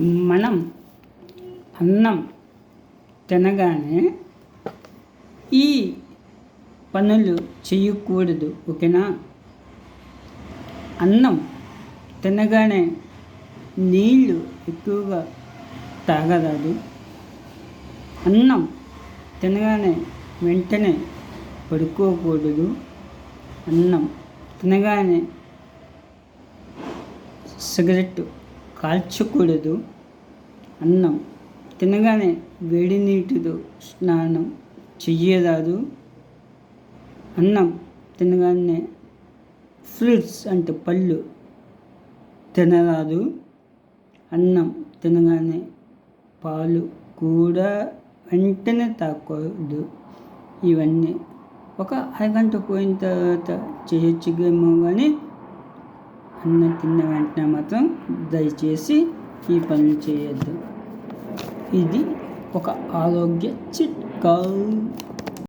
మనం అన్నం తినగానే ఈ పనులు చేయకూడదు, ఓకేనా? అన్నం తినగానే నీళ్ళు ఎక్కువగా తాగరాదు. అన్నం తినగానే వెంటనే పడుకోకూడదు. అన్నం తినగానే సిగరెట్ కాల్చకూడదు. అన్నం తినగానే వేడి నీటితో స్నానం చెయ్యరాదు. అన్నం తినగానే ఫ్రూట్స్ అంటే పళ్ళు తినరాదు. అన్నం తినగానే పాలు కూడా వెంటనే తాగకూడదు. ఇవన్నీ ఒక అరగంట పోయిన తర్వాత చేయొచ్చుగేమో, కానీ అన్నం తిన్న వెంటనే మాత్రం దయచేసి ఈ పనులు చేయొద్దు. ఇది ఒక ఆరోగ్య చిట్కా.